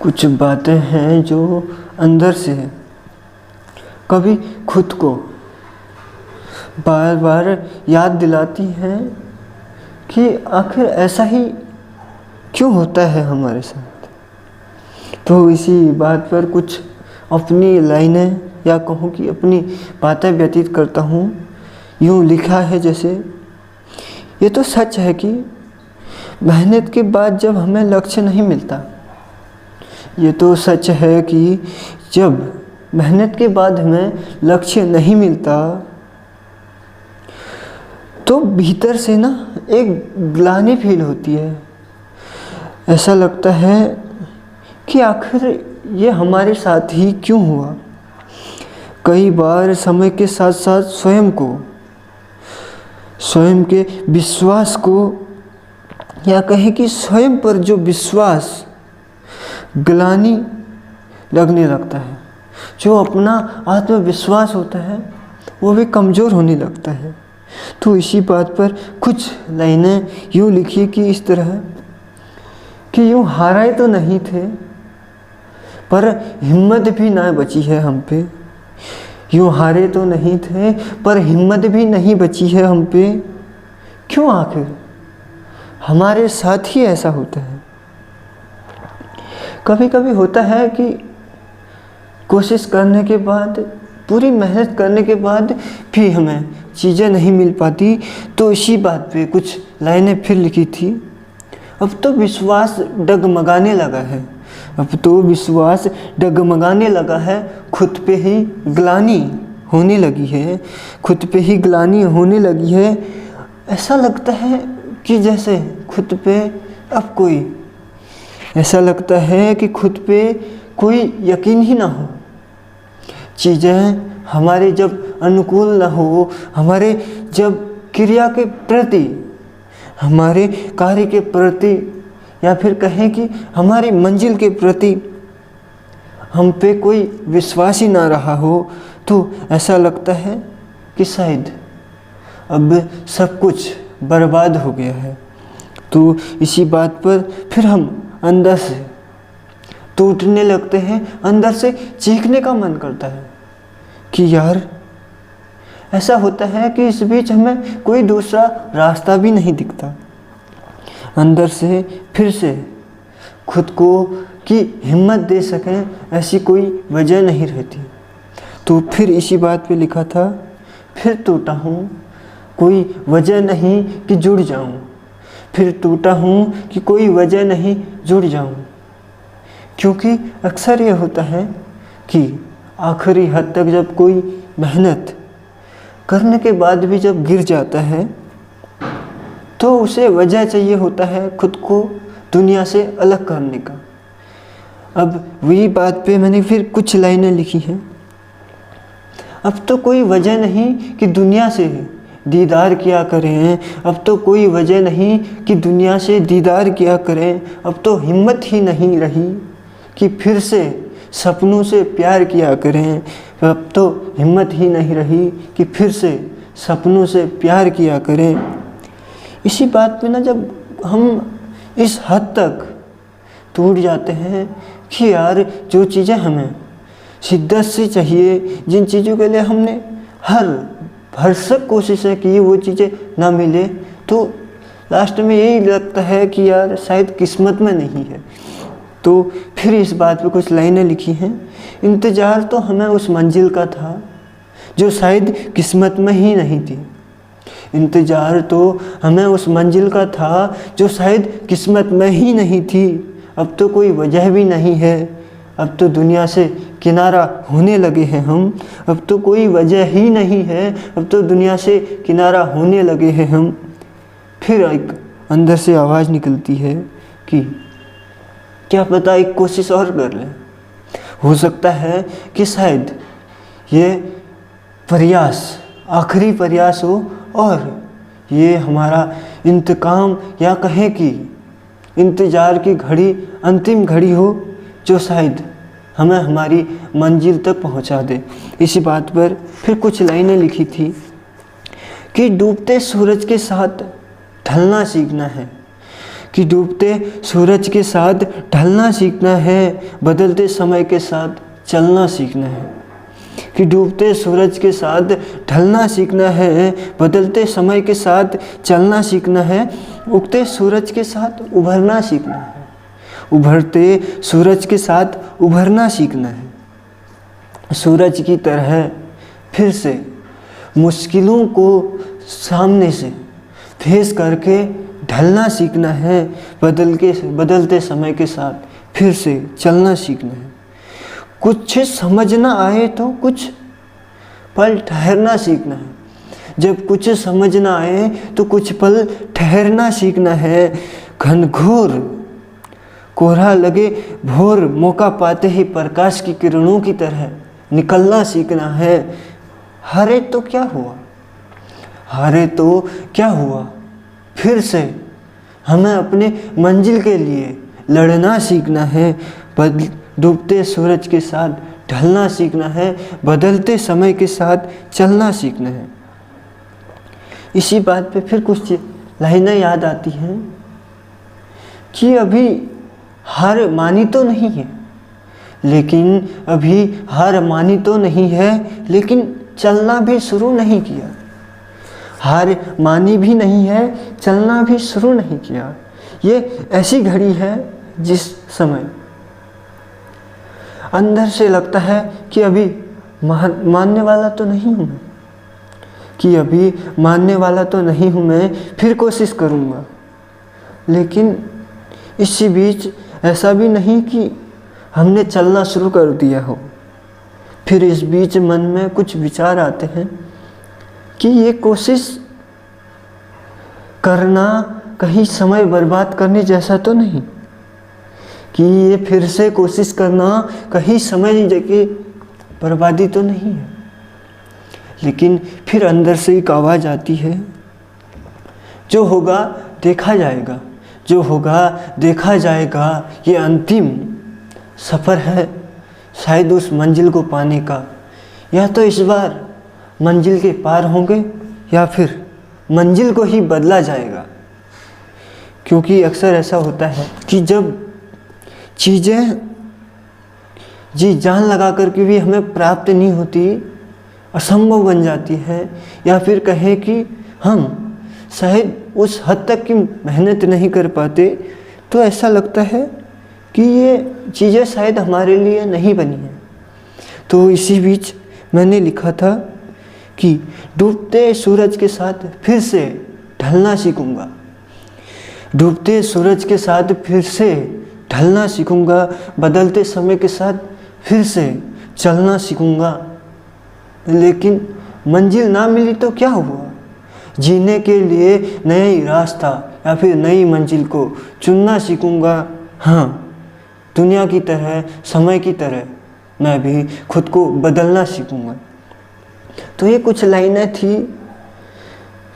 कुछ बातें हैं जो अंदर से है, कभी खुद को बार बार याद दिलाती हैं कि आखिर ऐसा ही क्यों होता है हमारे साथ। तो इसी बात पर कुछ अपनी लाइनें या कहूँ कि अपनी बातें व्यतीत करता हूँ। यूँ लिखा है जैसे, ये तो सच है कि मेहनत के बाद जब हमें लक्ष्य नहीं मिलता, ये तो सच है कि जब मेहनत के बाद हमें लक्ष्य नहीं मिलता तो भीतर से ना एक ग्लानि फील होती है। ऐसा लगता है कि आखिर ये हमारे साथ ही क्यों हुआ। कई बार समय के साथ साथ स्वयं के विश्वास को, या कहें कि स्वयं पर जो विश्वास ग्लानि लगने लगता है, जो अपना आत्मविश्वास होता है वो भी कमज़ोर होने लगता है। तो इसी बात पर कुछ लाइनें यूँ लिखी कि इस तरह कि यूँ हारे तो नहीं थे पर हिम्मत भी ना बची है हम पे। यूँ हारे तो नहीं थे पर हिम्मत भी नहीं बची है हम पे। क्यों आखिर हमारे साथ ही ऐसा होता है। कभी कभी होता है कि कोशिश करने के बाद, पूरी मेहनत करने के बाद भी हमें चीज़ें नहीं मिल पाती। तो इसी बात पे कुछ लाइनें फिर लिखी थी। अब तो विश्वास डगमगाने लगा है, अब तो विश्वास डगमगाने लगा है, खुद पे ही ग्लानि होने लगी है, खुद पे ही ग्लानि होने लगी है। ऐसा लगता है कि जैसे खुद पे अब कोई, ऐसा लगता है कि खुद पे कोई यकीन ही ना हो। चीज़ें हमारे जब अनुकूल ना हो, हमारे जब क्रिया के प्रति, हमारे कार्य के प्रति, या फिर कहें कि हमारी मंजिल के प्रति हम पे कोई विश्वास ही ना रहा हो, तो ऐसा लगता है कि शायद अब सब कुछ बर्बाद हो गया है। तो इसी बात पर फिर हम अंदर से टूटने लगते हैं, अंदर से चीखने का मन करता है कि यार ऐसा होता है कि इस बीच हमें कोई दूसरा रास्ता भी नहीं दिखता। अंदर से फिर से खुद को की हिम्मत दे सकें ऐसी कोई वजह नहीं रहती। तो फिर इसी बात पे लिखा था, फिर टूटा हूँ कोई वजह नहीं कि जुड़ जाऊँ, फिर टूटा हूँ कि कोई वजह नहीं जुड़ जाऊँ। क्योंकि अक्सर ये होता है कि आखिरी हद तक जब कोई मेहनत करने के बाद भी जब गिर जाता है तो उसे वजह चाहिए होता है खुद को दुनिया से अलग करने का। अब वही बात पे मैंने फिर कुछ लाइनें लिखी हैं। अब तो कोई वजह नहीं कि दुनिया से दीदार किया करें, अब तो कोई वजह नहीं कि दुनिया से दीदार किया करें। अब तो हिम्मत ही नहीं रही कि फिर से सपनों से प्यार किया करें, अब तो हिम्मत ही नहीं रही कि फिर से सपनों से प्यार किया करें। इसी बात पे ना जब हम इस हद तक टूट जाते हैं कि यार जो चीज़ें हमें शिद्दत से चाहिए, जिन चीज़ों के लिए हमने हर भरसक कोशिशें की, वो चीज़ें ना मिले, तो लास्ट में यही लगता है कि यार शायद किस्मत में नहीं है। तो फिर इस बात पे कुछ लाइनें लिखी हैं। इंतज़ार तो हमें उस मंजिल का था जो शायद किस्मत में ही नहीं थी। इंतज़ार तो हमें उस मंजिल का था जो शायद किस्मत में ही नहीं थी। अब तो कोई वजह भी नहीं है, अब तो दुनिया से किनारा होने लगे हैं हम। अब तो कोई वजह ही नहीं है, अब तो दुनिया से किनारा होने लगे हैं हम। फिर एक अंदर से आवाज़ निकलती है कि क्या पता एक कोशिश और कर लें। हो सकता है कि शायद ये प्रयास आखिरी प्रयास हो और ये हमारा इंतकाम, या कहें कि इंतज़ार की घड़ी अंतिम घड़ी हो जो शायद हमें हमारी मंजिल तक पहुंचा दे। इसी बात पर फिर कुछ लाइनें लिखी थी कि डूबते सूरज के साथ ढलना सीखना है, कि डूबते सूरज के साथ ढलना सीखना है, बदलते समय के साथ चलना सीखना है। कि डूबते सूरज के साथ ढलना सीखना है, बदलते समय के साथ चलना सीखना है, उगते सूरज के साथ उभरना सीखना है, उभरते सूरज के साथ उभरना सीखना है। सूरज की तरह फिर से मुश्किलों को सामने से फेस करके ढलना सीखना है, बदलते समय के साथ फिर से चलना सीखना है। कुछ समझ ना आए तो कुछ पल ठहरना सीखना है। जब कुछ समझ ना आए तो कुछ पल ठहरना सीखना है। घनघोर कोहरा लगे भोर, मौका पाते ही प्रकाश की किरणों की तरह निकलना सीखना है। हारे तो क्या हुआ, हारे तो क्या हुआ, फिर से हमें अपने मंजिल के लिए लड़ना सीखना है। डूबते सूरज के साथ ढलना सीखना है, बदलते समय के साथ चलना सीखना है। इसी बात पे फिर कुछ लाइनें याद आती हैं कि अभी हार मानी तो नहीं है, लेकिन अभी हार मानी तो नहीं है, लेकिन चलना भी शुरू नहीं किया। हार मानी भी नहीं है, चलना भी शुरू नहीं किया। ये ऐसी घड़ी है जिस समय अंदर से लगता है कि अभी मानने वाला तो नहीं हूँ मैं, कि अभी मानने वाला तो नहीं हूँ मैं, फिर कोशिश करूँगा। लेकिन इसी बीच ऐसा भी नहीं कि हमने चलना शुरू कर दिया हो। फिर इस बीच मन में कुछ विचार आते हैं कि ये कोशिश करना कहीं समय बर्बाद करने जैसा तो नहीं, कि ये फिर से कोशिश करना कहीं समय की बर्बादी तो नहीं है। लेकिन फिर अंदर से एक आवाज़ आती है, जो होगा देखा जाएगा, जो होगा देखा जाएगा। ये अंतिम सफ़र है शायद उस मंजिल को पाने का। या तो इस बार मंजिल के पार होंगे या फिर मंजिल को ही बदला जाएगा। क्योंकि अक्सर ऐसा होता है कि जब चीज़ें जी जान लगा कर के भी हमें प्राप्त नहीं होती, असंभव बन जाती है, या फिर कहें कि हम शायद उस हद तक की मेहनत नहीं कर पाते, तो ऐसा लगता है कि ये चीज़ें शायद हमारे लिए नहीं बनी हैं। तो इसी बीच मैंने लिखा था कि डूबते सूरज के साथ फिर से ढलना सीखूंगा, डूबते सूरज के साथ फिर से ढलना सीखूंगा, बदलते समय के साथ फिर से चलना सीखूंगा। लेकिन मंजिल ना मिली तो क्या हुआ, जीने के लिए नया रास्ता या फिर नई मंजिल को चुनना सीखूंगा। हाँ, दुनिया की तरह, समय की तरह मैं भी खुद को बदलना सीखूंगा। तो ये कुछ लाइनें थी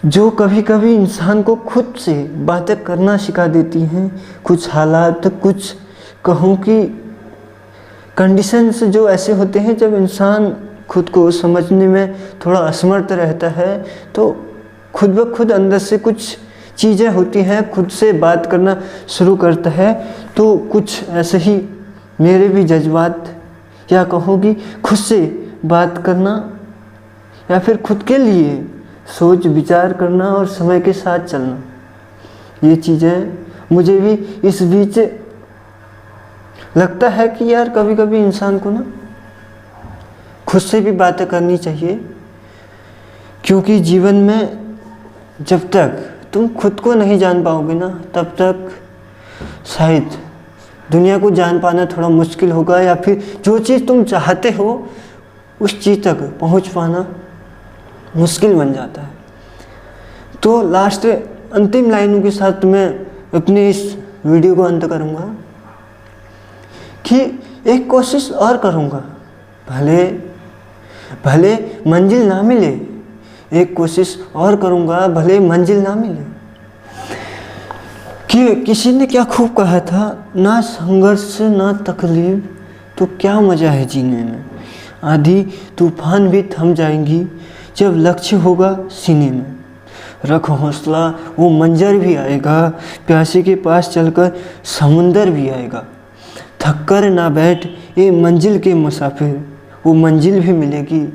जो कभी कभी इंसान को खुद से बातें करना सिखा देती हैं। कुछ हालात, कुछ कहूँ कि कंडीशंस जो ऐसे होते हैं, जब इंसान खुद को समझने में थोड़ा असमर्थ रहता है, तो खुद ब खुद अंदर से कुछ चीज़ें होती हैं, खुद से बात करना शुरू करता है। तो कुछ ऐसे ही मेरे भी जज्बात, या कहोगी खुद से बात करना, या फिर खुद के लिए सोच विचार करना और समय के साथ चलना, ये चीज़ें मुझे भी इस बीच लगता है कि यार कभी कभी इंसान को ना खुद से भी बातें करनी चाहिए। क्योंकि जीवन में जब तक तुम खुद को नहीं जान पाओगे ना, तब तक शायद दुनिया को जान पाना थोड़ा मुश्किल होगा, या फिर जो चीज़ तुम चाहते हो उस चीज़ तक पहुंच पाना मुश्किल बन जाता है। तो लास्ट अंतिम लाइनों के साथ मैं अपने इस वीडियो को अंत करूंगा कि एक कोशिश और करूंगा, भले मंजिल ना मिले, एक कोशिश और करूंगा, भले मंजिल ना मिले। कि किसी ने क्या खूब कहा था, ना संघर्ष ना तकलीफ तो क्या मज़ा है जीने में। आंधी तूफान भी थम जाएंगी जब लक्ष्य होगा सीने में। रख हौसला, वो मंजर भी आएगा। प्यासे के पास चलकर समुंदर भी आएगा। थक कर ना बैठ ये मंजिल के मुसाफिर, वो मंजिल भी मिलेगी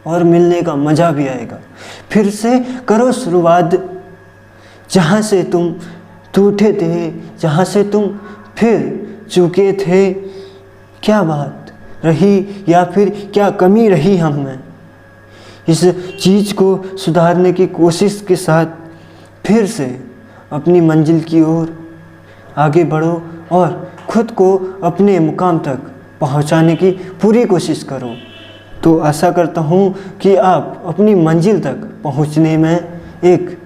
और मिलने का मज़ा भी आएगा। फिर से करो शुरुआत जहाँ से तुम टूटे थे, जहाँ से तुम फिर चुके थे। क्या बात रही या फिर क्या कमी रही हम में, इस चीज़ को सुधारने की कोशिश के साथ फिर से अपनी मंजिल की ओर आगे बढ़ो और खुद को अपने मुकाम तक पहुंचाने की पूरी कोशिश करो। तो आशा करता हूं कि आप अपनी मंजिल तक पहुंचने में एक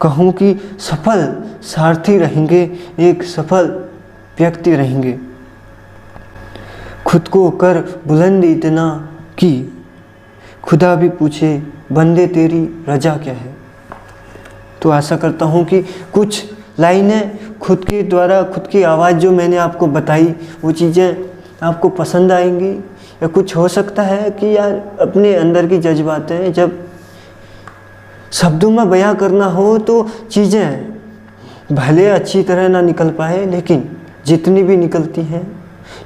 कहूं कि सफल सारथी रहेंगे, एक सफल व्यक्ति रहेंगे। खुद को कर बुलंद इतना कि खुदा भी पूछे बंदे तेरी रजा क्या है। तो आशा करता हूँ कि कुछ लाइनें खुद के द्वारा, खुद की आवाज़ जो मैंने आपको बताई, वो चीज़ें आपको पसंद आएंगी। या कुछ हो सकता है कि यार अपने अंदर की जज्बातें जब शब्दों में बयां करना हो तो चीज़ें भले अच्छी तरह ना निकल पाए, लेकिन जितनी भी निकलती हैं,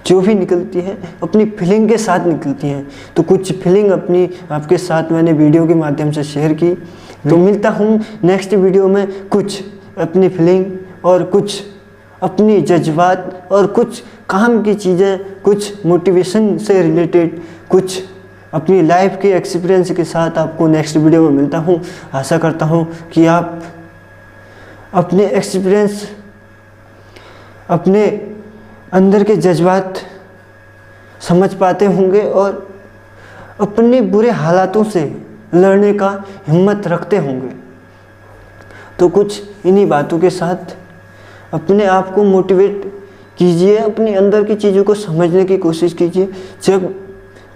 जो भी निकलती है अपनी फीलिंग के साथ निकलती हैं। तो कुछ फीलिंग अपनी आपके साथ मैंने वीडियो के माध्यम से शेयर की। तो मिलता हूँ नेक्स्ट वीडियो में कुछ अपनी फीलिंग और कुछ अपनी जज्बात और कुछ काम की चीज़ें, कुछ मोटिवेशन से रिलेटेड, कुछ अपनी लाइफ के एक्सपीरियंस के साथ आपको नेक्स्ट वीडियो में मिलता हूँ। आशा करता हूँ कि आप अपने एक्सपीरियंस, अपने अंदर के जज्बात समझ पाते होंगे और अपने बुरे हालातों से लड़ने का हिम्मत रखते होंगे। तो कुछ इन्हीं बातों के साथ अपने आप को मोटिवेट कीजिए, अपने अंदर की चीज़ों को समझने की कोशिश कीजिए। जब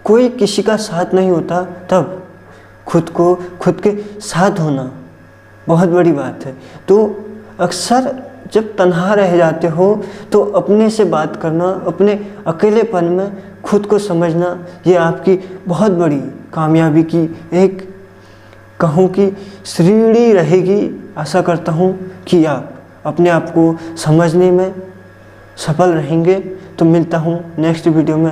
कोई किसी का साथ नहीं होता तब खुद के साथ होना बहुत बड़ी बात है। तो अक्सर जब तन्हा रह जाते हो तो अपने से बात करना, अपने अकेलेपन में खुद को समझना, ये आपकी बहुत बड़ी कामयाबी की एक कहूँ कि सीढ़ी रहेगी। आशा करता हूँ कि आप अपने आप को समझने में सफल रहेंगे। तो मिलता हूँ नेक्स्ट वीडियो में।